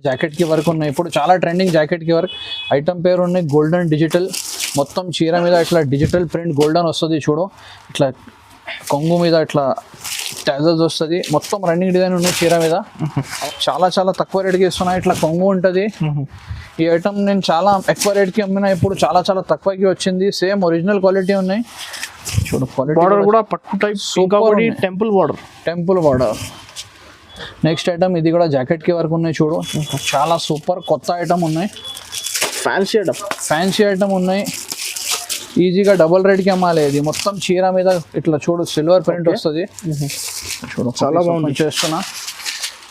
Jacket కి work ఉన్నాయి. ఇప్పుడు చాలా ట్రెండింగ్ జాకెట్ కి వర్క్ ఐటమ్ పేరు ఉన్నాయి గోల్డెన్ డిజిటల్. మొత్తం చీర మీద ఇట్లా డిజిటల్ ప్రింట్ గోల్డెన్ వస్తుంది చూడు. ఇట్లా కొంగు మీద ఇట్లా ట్యాజల్స్ వస్తుంది. మొత్తం రన్నింగ్ డిజైన్ ఉన్నాయి చీర మీద. చాలా చాలా తక్కువ రేట్కి ఇస్తున్నా. ఇట్లా కొంగు ఉంటుంది. ఈ ఐటమ్ నేను చాలా ఎక్కువ రేట్కి అమ్మినా, ఇప్పుడు చాలా చాలా తక్కువకి వచ్చింది. సేమ్ ఒరిజినల్ క్వాలిటీ ఉన్నాయి చూడు. బార్డర్ కూడా పట్టు type super temple border. Next item ఇది కూడా జాకెట్ కి వరకు ఉన్నాయి చూడు. చాలా సూపర్ కొత్త ఐటమ్ ఉన్నాయి. ఫ్యాన్సీ ఐటమ్ ఉన్నాయి. ఈజీగా డబుల్ రేట్కి అమ్మాలి. ఇది మొత్తం చీర మీద ఇట్లా చూడు సిల్వర్ ప్రింట్ వస్తుంది చూడు. చాలా బాగుంది చేస్తున్నా.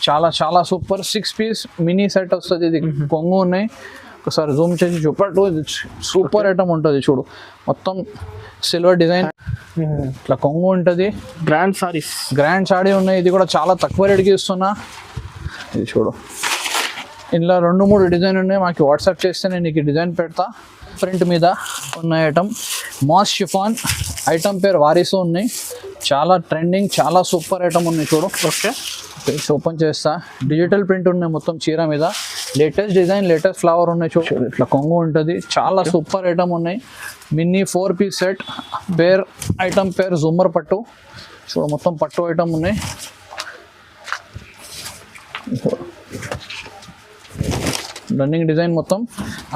చాలా చాలా సూపర్ 6 పీస్ మినీ సెట్ వస్తుంది. ఇది కొంగు ఉన్నాయి. ఒకసారి జూమ్ చేసి చూపట్టు. సూపర్ ఐటమ్ ఉంటుంది చూడు. మొత్తం సిల్వర్ డిజైన్ ఇట్లా కొంగు ఉంటుంది. గ్రాండ్ సారీ ఉన్నాయి. ఇది కూడా చాలా తక్కువ రేట్కి ఇస్తున్నా. ఇది చూడు. ఇలా 2-3 డిజైన్ ఉన్నాయి. మాకు వాట్సాప్ చేస్తే నేను నీకు డిజైన్ పెడతా. ప్రింట్ మీద ఉన్న ఐటమ్ మాస్ షిఫాన్ ఐటమ్ పేరు వారిసు ఉన్నాయి. చాలా ట్రెండింగ్ చాలా సూపర్ ఐటమ్ ఉన్నాయి చూడు. ఓకే ఓపెన్ చేస్తా. డిజిటల్ ప్రింట్ ఉన్నాయి మొత్తం చీర మీద. లేటెస్ట్ డిజైన్ లేటెస్ట్ ఫ్లవర్ ఉన్నాయి చూడు. ఇట్లా కొంగు ఉంటుంది. చాలా సూపర్ ఐటమ్ ఉన్నాయి. మినీ 4 పీస్ సెట్ పేర్ ఐటమ్ పేరు జూమర్ పట్టు చూడు. మొత్తం పట్టు ఐటమ్ ఉన్నాయి. రన్నింగ్ డిజైన్ మొత్తం.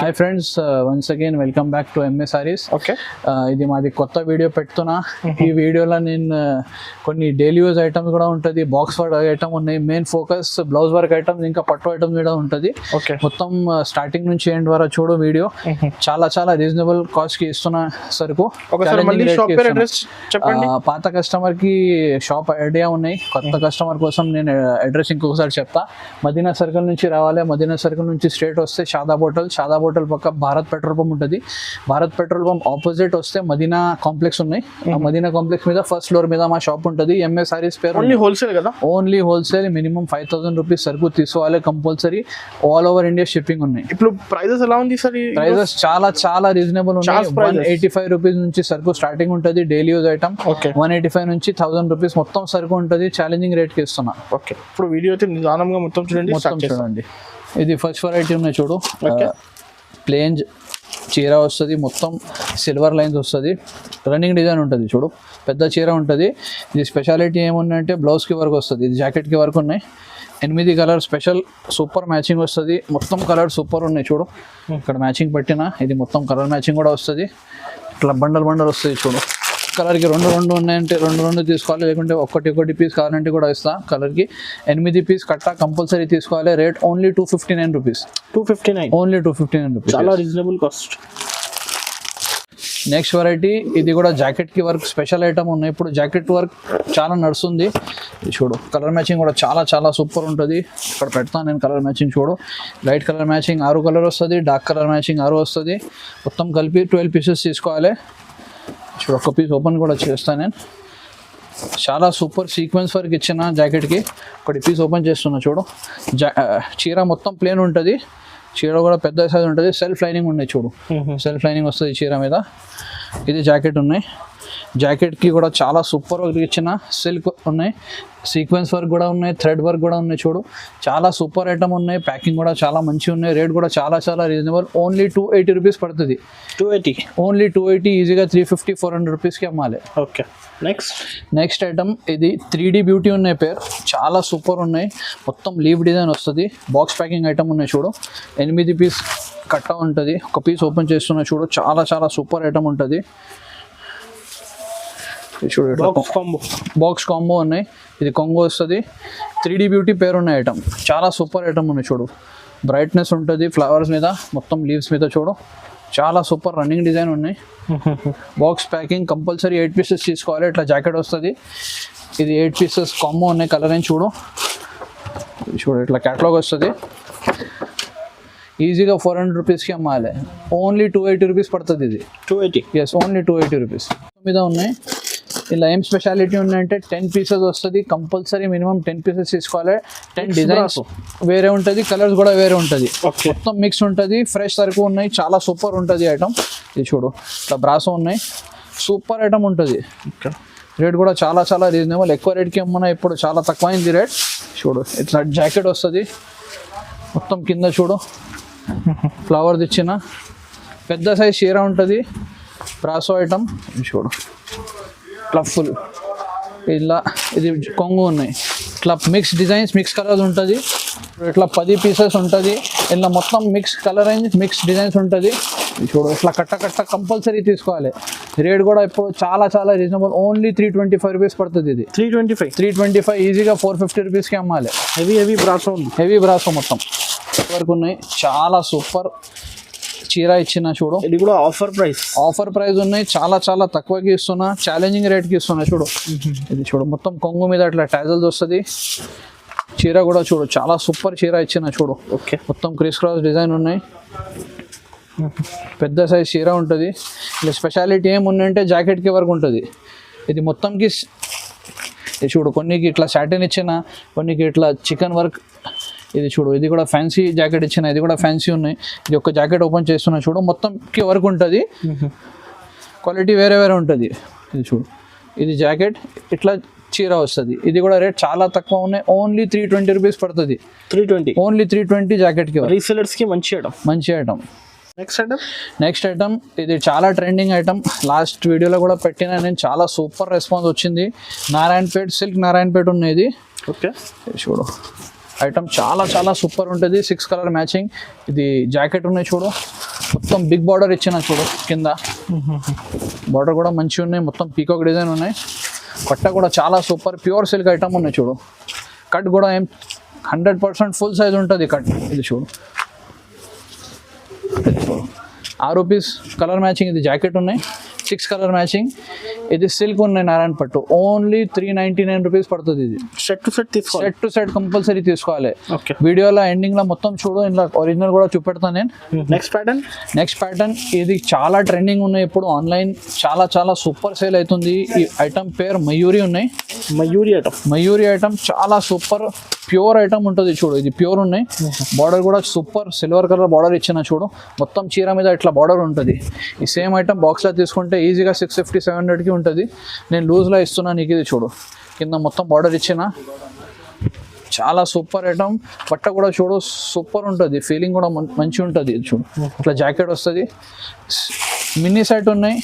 Hi friends, once again welcome back to MA saris. Okay, ఇది మాది కొత్త వీడియో పెడుతున్నా. ఈ వీడియోలో నేను కొన్ని డైలీ యూజ్ ఐటమ్స్ కూడా ఉంటుంది. బాక్స్ వర్క్ ఐటమ్ ఉన్నాయి. Main focus blouse work items ఇంకా పట్టు ఐటమ్స్ కూడా ఉంటుంది. మొత్తం స్టార్టింగ్ నుంచి ఎండ్ వరకు చూడు వీడియో. చాలా చాలా రీజనబుల్ కాస్ట్ కి ఇస్తున్నా సరుకు. పాత కస్టమర్ కి షాప్ ఐడియా ఉన్నాయి. కొత్త కస్టమర్ కోసం నేను అడ్రస్ ఇంకొకసారి చెప్తా. మదీనా సర్కిల్ నుంచి రావాలి. మదీనా సర్కిల్ నుంచి స్ట్రేట్ వస్తే షాదాబ్ హోటల్ పక్క భారత్ పెట్రోల్ పంప్ ఉంటుంది. భారత్ పెట్రోల్ పంప్ ఆపోజిట్ వస్తే మదీనా కాంప్లెక్స్ ఉన్నాయి. మదీనా కాంప్లెక్స్ మీద ఫస్ట్ ఫ్లోర్ మీద మా షాప్ ఉంటుంది. ఎంఏ సారీస్ పేరు. ఓన్లీ హోల్సేల్ కదా? Only wholesale. మినిమం 5,000 రూపీస్ సరుకు తీసుకోవాలి compulsory. All over India shipping ఉన్నాయి. ఇప్పుడు ప్రైజెస్ ఎలా ఉంది సార్? ప్రైజెస్ చాలా చాలా రీజనబుల్ ఉన్నాయి. 185 రూపీస్ నుంచి సరుకు స్టార్టింగ్ ఉంటుంది. డైలీ యూజ్ ఐటమ్ 185 నుంచి 1000 రూపీస్ మొత్తం సరుకు ఉంటుంది. ఛాలెంజింగ్ రేట్ కి ఇస్తున్నా. ఓకే, ఇప్పుడు వీడియో అయితే నిదానంగా మొత్తం చూడండి. ఇది ఫస్ట్ వెరైటీ ఉన్నాయి చూడు. ప్లేన్ చీర వస్తుంది. మొత్తం సిల్వర్ లైన్స్ వస్తుంది. రన్నింగ్ డిజైన్ ఉంటుంది చూడు. పెద్ద చీర ఉంటుంది. ఇది స్పెషాలిటీ ఏముందంటే బ్లౌజ్కి వర్క్ వస్తుంది. ఇది జాకెట్కి వర్క్ ఉన్నాయి. 8 కలర్ స్పెషల్ సూపర్ మ్యాచింగ్ వస్తుంది. మొత్తం కలర్ సూపర్ ఉన్నాయి చూడు. ఇక్కడ మ్యాచింగ్ పెట్టిన ఇది మొత్తం కలర్ మ్యాచింగ్ కూడా వస్తుంది. ఇట్లా బండల్ వస్తుంది చూడు. కలర్కి 2 ఉన్నాయంటే 2 తీసుకోవాలి. లేకుంటే ఒకటి పీస్ కావాలంటే కూడా ఇస్తా. కలర్కి 8 పీస్ కట్ట కంపల్సరీ తీసుకోవాలి. Rate only 259 rupees. 259 only 259 rupees. చాలా రీజనబుల్ కాస్ట్. నెక్స్ట్ వెరైటీ ఇది కూడా జాకెట్కి వర్క్ స్పెషల్ ఐటమ్ ఉన్నాయి. ఇప్పుడు జాకెట్ వర్క్ చాలా నడుస్తుంది. చూడు కలర్ మ్యాచింగ్ కూడా చాలా చాలా సూపర్ ఉంటుంది. ఇక్కడ పెడతాను నేను కలర్ మ్యాచింగ్ చూడు. లైట్ కలర్ మ్యాచింగ్ 6 కలర్ వస్తుంది. డార్క్ కలర్ మ్యాచింగ్ 6 వస్తుంది. మొత్తం కలిపి 12 పీసెస్ తీసుకోవాలి. చూడు ఒక్క పీస్ ఓపెన్ కూడా చేస్తాను నేను. చాలా సూపర్ సీక్వెన్స్ వర్క్ ఇచ్చిన జాకెట్కి. ఒకటి పీస్ ఓపెన్ చేస్తున్నా చూడు. చీర మొత్తం ప్లేన్ ఉంటుంది. చీర కూడా పెద్ద సైజ్ ఉంటుంది. సెల్ఫ్ లైనింగ్ ఉన్నాయి చూడు. సెల్ఫ్ లైనింగ్ వస్తుంది చీర మీద. ఇది జాకెట్ ఉన్నాయి. జాకెట్కి కూడా చాలా సూపర్ వర్క్ ఇచ్చిన సిల్క్ ఉన్నాయి. సీక్వెన్స్ వర్క్ కూడా ఉన్నాయి. థ్రెడ్ వర్క్ కూడా ఉన్నాయి చూడు. చాలా సూపర్ ఐటమ్ ఉన్నాయి. ప్యాకింగ్ కూడా చాలా మంచిగా ఉన్నాయి. రేట్ కూడా చాలా చాలా రీజనబుల్. ఓన్లీ 280 రూపీస్ పడుతుంది. 280 ఓన్లీ 280. ఈజీగా 350-400 రూపీస్కి అమ్మాలి. ఓకే, నెక్స్ట్ ఐటమ్ ఇది 3D బ్యూటీ ఉన్నాయి పేరు. చాలా సూపర్ ఉన్నాయి. మొత్తం లీవ్ డిజైన్ వస్తుంది. బాక్స్ ప్యాకింగ్ ఐటమ్ ఉన్నాయి చూడు. 8 పీస్ కట్ట ఉంటుంది. ఒక పీస్ ఓపెన్ చేస్తున్నా చూడు. చాలా చాలా సూపర్ ఐటమ్ ఉంటుంది చూడు. బాక్స్ కాంబో ఉన్నాయి. ఇది కొంగో వస్తుంది. 3D బ్యూటీ పేరు ఉన్న ఐటమ్. చాలా సూపర్ ఐటమ్ ఉన్నాయి చూడు. బ్రైట్నెస్ ఉంటుంది ఫ్లవర్స్ మీద. మొత్తం లీవ్స్ మీద చూడు. చాలా సూపర్ రన్నింగ్ డిజైన్ ఉన్నాయి. బాక్స్ ప్యాకింగ్ కంపల్సరీ 8 పీసెస్ తీసుకోవాలి. ఇట్లా జాకెట్ వస్తుంది. ఇది 8 పీసెస్ కాంబో ఉన్నాయి. కలర్ అని చూడు. ఇట్లా క్యాటలాగ్ వస్తుంది. ఈజీగా 400 రూపీస్కి అమ్మాలి. ఓన్లీ 280 రూపీస్ పడుతుంది. ఇది 280. ఎస్, ఓన్లీ 280 రూపీస్ మీద ఉన్నాయి. ఇలా ఏం స్పెషాలిటీ ఉన్నాయంటే 10 పీసెస్ వస్తుంది. కంపల్సరీ మినిమం 10 పీసెస్ తీసుకోవాలి. 10 డిజైన్స్ వేరే ఉంటుంది. కలర్స్ కూడా వేరే ఉంటుంది. మొత్తం మిక్స్ ఉంటుంది. ఫ్రెష్ సరుకు ఉన్నాయి. చాలా సూపర్ ఉంటుంది ఐటమ్. ఇది చూడు. ఇట్లా బ్రాసో ఉన్నాయి. సూపర్ ఐటమ్ ఉంటుంది. రేట్ కూడా చాలా చాలా రీజనబుల్. ఎక్కువ రేట్కి అమ్మున్నా ఇప్పుడు చాలా తక్కువైంది రేట్. చూడు ఇట్లా జాకెట్ వస్తుంది. మొత్తం కింద చూడు ఫ్లవర్ ఇచ్చిన పెద్ద సైజ్ చీర ఉంటుంది బ్రాసో ఐటమ్ చూడు ఇట్లా ఫుల్ ఇలా ఇది కొంగు ఉన్నాయి ఇట్లా మిక్స్ డిజైన్స్ మిక్స్ కలర్స్ ఉంటుంది ఇట్లా 10 పీసెస్ ఉంటుంది ఇలా మొత్తం mix colour range mix designs ఉంటుంది చూడు ఇట్లా కట్ట కంపల్సరీ తీసుకోవాలి రేట్ కూడా ఇప్పుడు చాలా చాలా రీజనబుల్ ఓన్లీ 325 రూపీస్ పడుతుంది ఇది 325 ఈజీగా 450 రూపీస్కి అమ్మాలి హెవీ బ్రాసో ఉంది హెవీ బ్రాసో మొత్తం వరకు ఉన్నాయి చాలా సూపర్ చీర ఇచ్చిన చూడు ఇది కూడా ఆఫర్ ప్రైస్ ఉన్నాయి చాలా చాలా తక్కువకి ఇస్తున్నా ఛాలెంజింగ్ రేట్కి ఇస్తున్నా చూడు ఇది చూడు మొత్తం కొంగు మీద ఇట్లా టాజల్స్ వస్తుంది చీర కూడా చూడు చాలా సూపర్ చీర ఇచ్చిన చూడు ఓకే మొత్తం క్రిస్ క్రాస్ డిజైన్ ఉన్నాయి పెద్ద సైజ్ చీర ఉంటుంది ఇలా స్పెషాలిటీ ఏముందంటే జాకెట్కి వరకు ఉంటుంది ఇది మొత్తంకి ఇది చూడు కొన్నికి ఇట్లా సాటిన్ ఇచ్చిన కొన్నికి ఇట్లా చికెన్ వర్క్ ఇది చూడు ఇది కూడా ఫ్యాన్సీ జాకెట్ ఇచ్చిన ఇది కూడా ఫ్యాన్సీ ఉన్నాయి ఇది ఒక జాకెట్ ఓపెన్ చేస్తున్నా చూడు మొత్తంకి వర్క్ ఉంటుంది క్వాలిటీ వేరే వేరే ఉంటుంది ఇది చూడు ఇది జాకెట్ ఇట్లా చీర వస్తుంది ఇది కూడా రేట్ చాలా తక్కువ ఉన్నాయి ఓన్లీ 320 రూపీస్ పడుతుంది 320 ఓన్లీ 320 జాకెట్కి రీసెలర్స్కి మంచి ఐటమ్ నెక్స్ట్ ఐటమ్ ఇది చాలా ట్రెండింగ్ ఐటమ్ లాస్ట్ వీడియోలో కూడా పెట్టిన నేను చాలా సూపర్ రెస్పాన్స్ వచ్చింది నారాయణపేట్ సిల్క్ నారాయణపేట్ ఉన్నది ఓకే చూడు ఐటమ్ చాలా చాలా సూపర్ ఉంటుంది 6 కలర్ మ్యాచింగ్ ఇది జాకెట్ ఉన్నాయి చూడు మొత్తం బిగ్ బార్డర్ ఇచ్చిన చూడు కింద బార్డర్ కూడా మంచిగా ఉన్నాయి మొత్తం పీకాక్ డిజైన్ ఉన్నాయి కట్ట కూడా చాలా సూపర్ ప్యూర్ సిల్క్ ఐటమ్ ఉన్నాయి చూడు కట్ కూడా ఏం 100% ఫుల్ సైజ్ ఉంటుంది కట్ ఇది చూడు 6 పీస్ కలర్ మ్యాచింగ్ ఇది జాకెట్ ఉన్నాయి 6 కలర్ మ్యాచింగ్ ఇది సిల్క్ ఉన్నాయి నారాయణ పట్టు ఓన్లీ 399 రూపీస్ పడుతుంది ఇది సెట్ టు సెట్ కంపల్సరీ తీసుకోవాలి ఓకే వీడియోలో ఎండింగ్లో మొత్తం చూడు ఇలా ఒరిజినల్ కూడా చూపెడతాను నేను నెక్స్ట్ ప్యాటర్న్ ఇది చాలా ట్రెండింగ్ ఉన్నాయి ఇప్పుడు ఆన్లైన్ చాలా చాలా సూపర్ సేల్ అవుతుంది ఈ ఐటమ్ పేరు మయూరి ఉన్నాయి మయూరి ఐటమ్ చాలా సూపర్ ప్యూర్ ఐటమ్ ఉంటుంది చూడు ఇది ప్యూర్ ఉన్నాయి బార్డర్ కూడా సూపర్ సిల్వర్ కలర్ బార్డర్ ఇచ్చిన చూడు మొత్తం చీర మీద ఇట్లా బార్డర్ ఉంటుంది ఈ సేమ్ ఐటమ్ బాక్స్లో తీసుకుంటే ఈజీగా 650-700కి ఉంటుంది నేను లూజ్లో ఇస్తున్నా నీకు ఇది చూడు కింద మొత్తం బార్డర్ ఇచ్చిన చాలా సూపర్ ఐటమ్ బట్ట కూడా చూడు సూపర్ ఉంటుంది ఫీలింగ్ కూడా మంచిగా ఉంటుంది చూడు ఇట్లా జాకెట్ వస్తుంది మినీ సెట్ ఉన్నాయి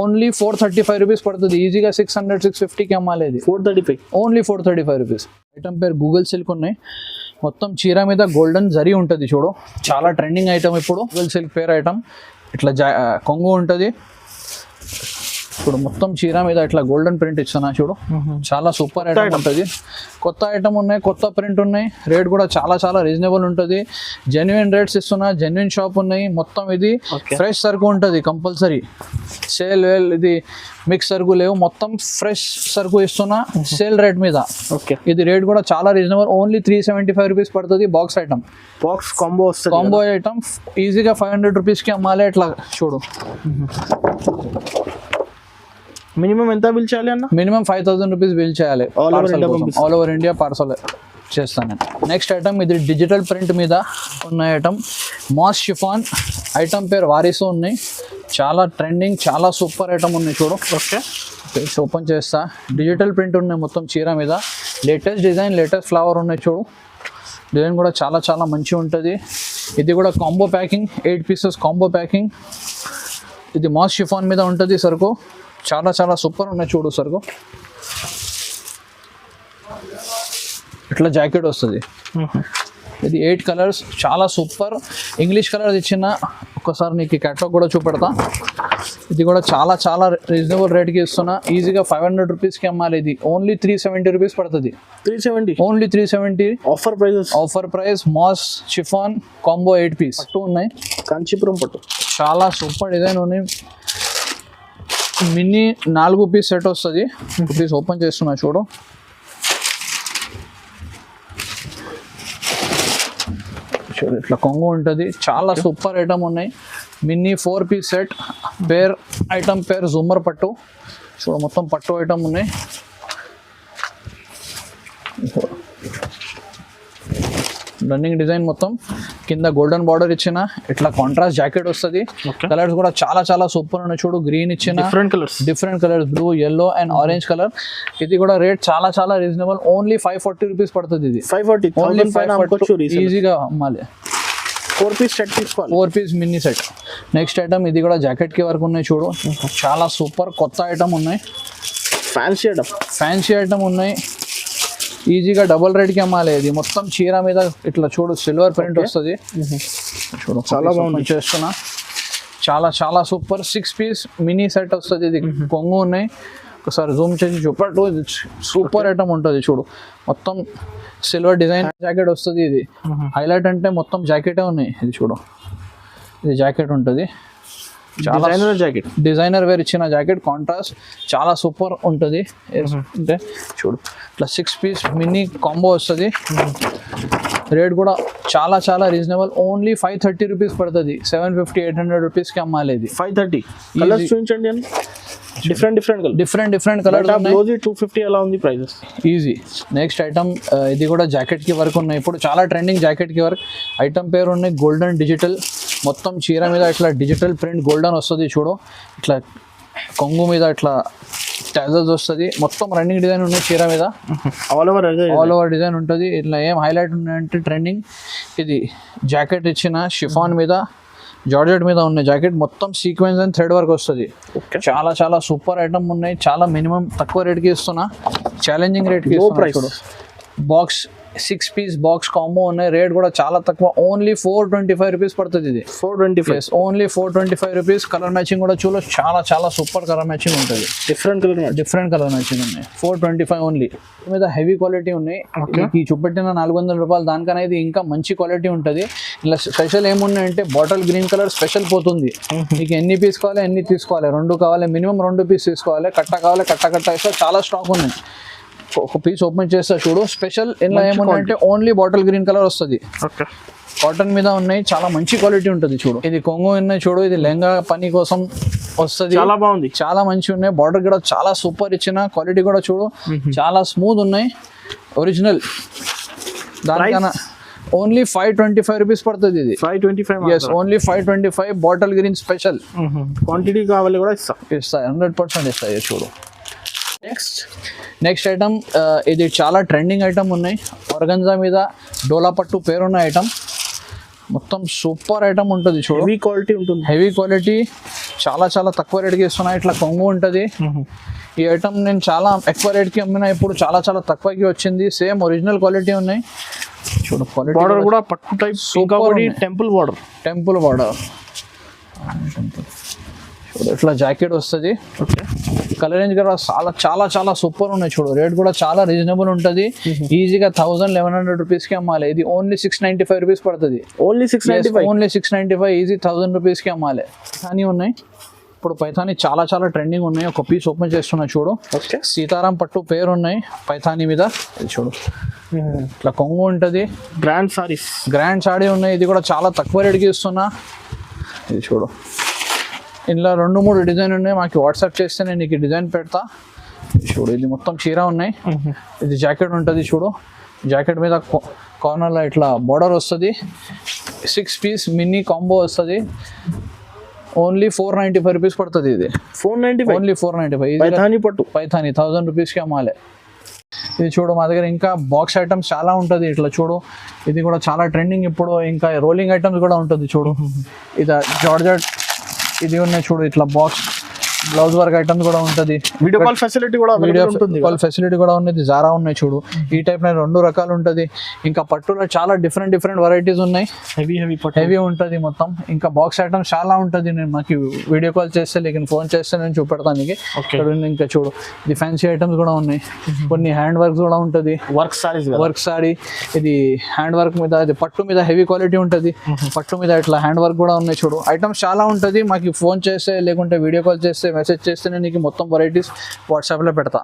ఓన్లీ 435 రూపీస్ పడుతుంది ఈజీగా 600-650కి అమ్మాలి ఇది 435 ఓన్లీ 435 రూపీస్ ఐటమ్ పేరు గూగుల్ సిల్క్ ఉన్నాయి మొత్తం చీర మీద గోల్డెన్ జరీ ఉంటుంది చూడు చాలా ట్రెండింగ్ ఐటమ్ ఇప్పుడు గూగుల్ సిల్క్ పేరు ఐటమ్ ఇట్లా కొంగు ఉంటుంది ఇప్పుడు మొత్తం చీర మీద ఇట్లా గోల్డెన్ ప్రింట్ ఇస్తున్నా చూడు చాలా సూపర్ ఐటమ్ ఉంటుంది కొత్త ఐటమ్ ఉన్నాయి కొత్త ప్రింట్ ఉన్నాయి రేట్ కూడా చాలా చాలా రీజనబుల్ ఉంటుంది జెన్యున్ రేట్స్ ఇస్తున్నా జెన్యున్ షాప్ ఉన్నాయి మొత్తం ఇది ఫ్రెష్ సరుకు ఉంటుంది కంపల్సరీ సేల్ ఇది మిక్స్ సరుకు లేవు మొత్తం ఫ్రెష్ సరుకు ఇస్తున్నా సేల్ రేట్ మీద ఓకే ఇది రేట్ కూడా చాలా రీజనబుల్ ఓన్లీ 375 రూపీస్ పడుతుంది బాక్స్ ఐటమ్ కాంబో ఐటమ్ ఈజీగా 500 రూపీస్కి అమ్మాలి ఇట్లా చూడు మినిమం ఎంత బిల్ చేయాలి అన్న మినిమం 5000 రూపీస్ బిల్ చేయాలి ఆల్ ఓవర్ ఇండియా పార్సల్ చేస్తాను నేను నెక్స్ట్ ఐటమ్ ఇది డిజిటల్ ప్రింట్ మీద ఉన్న ఐటమ్ మాస్ షిఫాన్ ఐటమ్ పేరు వారిసు ఉన్నాయి చాలా ట్రెండింగ్ చాలా సూపర్ ఐటమ్ ఉన్నాయి చూడు ఓకే ఓపెన్ చేస్తా డిజిటల్ ప్రింట్ ఉన్నాయి మొత్తం చీర మీద లేటెస్ట్ డిజైన్ లేటెస్ట్ ఫ్లవర్ ఉన్నాయి చూడు డిజైన్ కూడా చాలా చాలా మంచిగా ఉంటుంది ఇది కూడా combo packing 8 pieces combo packing ఇది మాస్ షిఫాన్ మీద ఉంటుంది సరుకు చాలా చాలా సూపర్ ఉన్నాయి చూడు సరుకు ఇట్లా జాకెట్ వస్తుంది ఇది 8 కలర్స్ చాలా సూపర్ ఇంగ్లీష్ కలర్స్ ఇచ్చిన ఒక్కసారి నీకు క్యాటలాగ్ కూడా చూపెడతా ఇది కూడా చాలా చాలా రీజనబుల్ రేట్కి ఇస్తున్నా ఈజీగా 500 రూపీస్కి అమ్మాలి ఇది ఓన్లీ 370 రూపీస్ పడుతుంది 370 only 370 offer price mass chiffon combo 8 piece పట్టు ఉన్నాయి కాంచీపురం పట్టు చాలా సూపర్ డిజైన్ ఉన్నాయి మినీ 4 పీస్ సెట్ వస్తుంది పీస్ ఓపెన్ చేస్తున్నా చూడు చూడు ఇట్లా కొంగు ఉంటుంది చాలా సూపర్ ఐటమ్ ఉన్నాయి మినీ 4 పీస్ సెట్ ఐటమ్ పేరు జూమర్ పట్టు చూడు మొత్తం పట్టు ఐటమ్ ఉన్నాయి రన్నింగ్ డిజైన్ మొత్తం కింద గోల్డెన్ బార్డర్ ఇచ్చిన ఇట్లా కాంట్రాస్ట్ జాకెట్ వస్తుంది. కలర్స్ కూడా చాలా చాలా సూపర్ ఉన్నాయి చూడు. గ్రీన్ ఇచ్చిన different colours blue, yellow and orange colour. ఇది కూడా రేట్ చాలా చాలా రీజనబుల్. ఓన్లీ 540 రూపీస్ పడుతుంది. ఇది 540 ఈజీగా అమ్మాలి. 4 పీస్ సెట్ తీసుకోవాలి. 4 piece mini set. Next item ఇది కూడా జాకెట్ కి వరకు ఉన్నాయి చూడు. చాలా సూపర్ కొత్త ఐటమ్ ఉన్నాయి. ఫ్యాన్సీ ఐటమ్ ఉన్నాయి. ఈజీగా డబుల్ రేట్కి అమ్మాలి. ఇది మొత్తం చీర మీద ఇట్లా చూడు సిల్వర్ ప్రింట్ వస్తుంది చూడు. చాలా బాగుంది చేస్తున్నా. చాలా చాలా సూపర్ 6 పీస్ మినీ సెట్ వస్తుంది. ఇది కొంగు ఉన్నాయి. ఒకసారి జూమ్ చేసి చూపట్టు. ఇది సూపర్ ఐటమ్ ఉంటుంది చూడు. మొత్తం సిల్వర్ డిజైన్ జాకెట్ వస్తుంది. ఇది హైలైట్ అంటే మొత్తం జాకెటే ఉన్నాయి. ఇది చూడు, ఇది జాకెట్ ఉంటుంది. చాలా జాకెట్ డిజైనర్ వేర్ ఇచ్చిన జాకెట్. కాంట్రాస్ట్ చాలా సూపర్ ఉంటుంది. అంటే చూడు ఇట్లా 6 పీస్ మినీ కాంబో వస్తుంది. రేట్ కూడా చాలా చాలా రీజనబుల్. ఓన్లీ 530 రూపీస్ పడుతుంది. 750-800 రూపీస్కి అమ్మాలి. ఇది 530. కలర్స్ చూపించండి. డిఫరెంట్ కలర్ 250 అలా ఉంది ప్రైజెస్. ఈజీ. నెక్స్ట్ ఐటమ్ ఇది కూడా జాకెట్ కి వర్క్ ఉన్నాయి. ఇప్పుడు చాలా ట్రెండింగ్ జాకెట్ కి వర్క్. ఐటమ్ పేరు ఉన్నాయి గోల్డెన్ డిజిటల్. మొత్తం చీర మీద ఇట్లా డిజిటల్ ప్రింట్ గోల్డెన్ వస్తుంది చూడు. ఇట్లా కొంగు మీద ఇట్లా టాజల్స్ వస్తుంది. మొత్తం రన్నింగ్ డిజైన్ ఉన్నాయి చీర మీద. ఆల్ ఓవర్ డిజైన్ ఉంటుంది. ఇట్లా ఏం హైలైట్ ఉన్నాయంటే ట్రెండింగ్. ఇది జాకెట్ ఇచ్చిన షిఫాన్ మీద జార్జెట్ మీద ఉన్న జాకెట్. మొత్తం సీక్వెన్స్ అండ్ థ్రెడ్ వర్క్ వస్తుంది. చాలా చాలా సూపర్ ఐటమ్ ఉన్నాయి. చాలా మినిమం తక్కువ రేట్కి ఇస్తున్నా. ఛాలెంజింగ్ రేట్కి ఇస్తున్నా. బాక్స్ 6 పీస్ బాక్స్ కాంబో ఉన్నాయి. రేట్ కూడా చాలా తక్కువ. ఓన్లీ 425 రూపీస్ పడుతుంది. ఇది 425. Only 425 rupees. కలర్ మ్యాచింగ్ కూడా చూడ చాలా చాలా సూపర్ కలర్ మ్యాచింగ్ ఉంటుంది. డిఫరెంట్ కలర్ మ్యాచింగ్ ఉన్నాయి. 425 ఓన్లీ. మీద హెవీ క్వాలిటీ ఉన్నాయి. ఈ చూపెట్టిన 400 రూపాయలు దానికన్నా ఇది ఇంకా మంచి క్వాలిటీ ఉంటుంది. ఇలా స్పెషల్ ఏమున్నాయంటే బాటిల్ గ్రీన్ కలర్ స్పెషల్ పోతుంది. మీకు ఎన్ని పీస్ కావాలి ఎన్ని తీసుకోవాలి. 2 కావాలి మినిమం 2 పీస్ తీసుకోవాలి. కట్ట కావాలి కట్ట ఇస్తా. చాలా స్టాక్ ఉన్నాయి. ఒక పీస్ ఓపెన్ చేస్తా చూడు. స్పెషల్ ఇందులో ఏమన్నాయంటే ఓన్లీ బాటిల్ గ్రీన్ కలర్ వస్తుంది. కాటన్ మీద ఉన్నాయి. చాలా మంచి క్వాలిటీ ఉంటుంది చూడు. ఇది కొంగు ఉన్నాయి చూడు. ఇది లెహంగా పని కోసం వస్తుంది. చాలా బాగుంది. చాలా మంచి ఉన్నాయి. బార్డర్ కూడా చాలా సూపర్ ఇచ్చిన. క్వాలిటీ కూడా చూడు చాలా స్మూత్ ఉన్నాయి. ఒరిజినల్. దానికన్నా ఓన్లీ 525 రూపీస్ పడుతుంది. ఇది 525. Yes only 525. Bottle green special. Quantity కావాలి కూడా ఇస్తా 100% ఇస్తాయి చూడు. నెక్స్ట్ ఐటమ్ ఇది చాలా ట్రెండింగ్ ఐటమ్ ఉన్నాయి. ఆర్గంజా మీద డోలా పట్టు పేరున్న ఐటమ్. మొత్తం సూపర్ ఐటమ్ ఉంటుంది చూడు. హెవీ క్వాలిటీ చాలా చాలా తక్కువ రేట్కి ఇస్తున్నా. ఇట్లా కొంగు ఉంటుంది. ఈ ఐటమ్ నేను చాలా ఎక్కువ రేట్కి అమ్మినా. ఇప్పుడు చాలా చాలా తక్కువకి వచ్చింది. సేమ్ ఒరిజినల్ క్వాలిటీ ఉన్నాయి చూడు. క్వాలిటీ బార్డర్ కూడా పట్టు టైప్ సూపర్. టెంపుల్ బార్డర్ చూడు. ఇట్లా జాకెట్ వస్తుంది. కలర్ రేంజ్ కూడా చాలా చాలా చాలా సూపర్ ఉన్నాయి చూడు. రేట్ కూడా చాలా రీజనబుల్ ఉంటుంది. ఈజీగా 1100 రూపీస్కి అమ్మాలి. ఇది ఓన్లీ 695 రూపీస్ పడుతుంది. ఓన్లీ 695. ఈజీ 1000 రూపీస్కి అమ్మాలి. పైథానీ ఉన్నాయి. ఇప్పుడు పైథానీ చాలా చాలా ట్రెండింగ్ ఉన్నాయి. ఒక పీస్ ఓపెన్ చేస్తున్నా చూడు. సీతారాం పట్టు పేరు ఉన్నాయి పైథానీ మీద. ఇది చూడు ఇట్లా కొంగు ఉంటుంది. గ్రాండ్ సారీ ఉన్నాయి. ఇది కూడా చాలా తక్కువ రేట్కి ఇస్తున్నా. ఇది చూడు. ఇందులో 2-3 డిజైన్ ఉన్నాయి. మాకు వాట్సాప్ చేస్తే నేను నీకు డిజైన్ పెడతా చూడు. ఇది మొత్తం చీర ఉన్నాయి. ఇది జాకెట్ ఉంటుంది చూడు. జాకెట్ మీద కార్నర్లో ఇట్లా బార్డర్ వస్తుంది. 6 పీస్ మినీ కాంబో వస్తుంది. ఓన్లీ 495 రూపీస్ పడుతుంది. ఇది 495. ఓన్లీ 495. పైథానీ 1000 రూపీస్కి అమ్మాలి. ఇది చూడు. మా దగ్గర ఇంకా బాక్స్ ఐటమ్స్ చాలా ఉంటుంది. ఇట్లా చూడు. ఇది కూడా చాలా ట్రెండింగ్ ఇప్పుడు. ఇంకా రోలింగ్ ఐటమ్స్ కూడా ఉంటుంది చూడు. ఇది జార్జెట్ ఇది ఉన్నాయి చూడు. ఇట్లా బాక్స్ బ్లౌజ్ వర్క్ ఐటమ్స్ కూడా ఉంటుంది. వీడియో కాల్ ఫెసిలిటీ కూడా ఉన్నది. జారా ఉన్నాయి చూడు. ఈ టైప్ 2 రకాలు ఉంటుంది. ఇంకా పట్టులో చాలా డిఫరెంట్ వెరైటీస్ ఉన్నాయి. హెవీ ఉంటుంది మొత్తం. ఇంకా బాక్స్ ఐటమ్స్ చాలా ఉంటుంది. నేను మాకు వీడియో కాల్ చేస్తే లేక ఫోన్ చేస్తే నేను చూపెడతాను నీకు. ఇంకా చూడు. ఇది ఫ్యాన్సీ ఐటమ్స్ కూడా ఉన్నాయి. కొన్ని హ్యాండ్ వర్క్స్ కూడా ఉంటుంది. Work sorry. ఇది హ్యాండ్ వర్క్ మీద. ఇది పట్టు మీద హెవీ క్వాలిటీ ఉంటుంది. పట్టు మీద ఇట్లా హ్యాండ్ వర్క్ కూడా ఉన్నాయి చూడు. ఐటమ్స్ చాలా ఉంటుంది. మాకు ఫోన్ చేస్తే లేకుంటే వీడియో కాల్ చేస్తే మెసేజ్ చేస్తే నేను నీకు మొత్తం వెరైటీస్ వాట్సాప్లో పెడతా.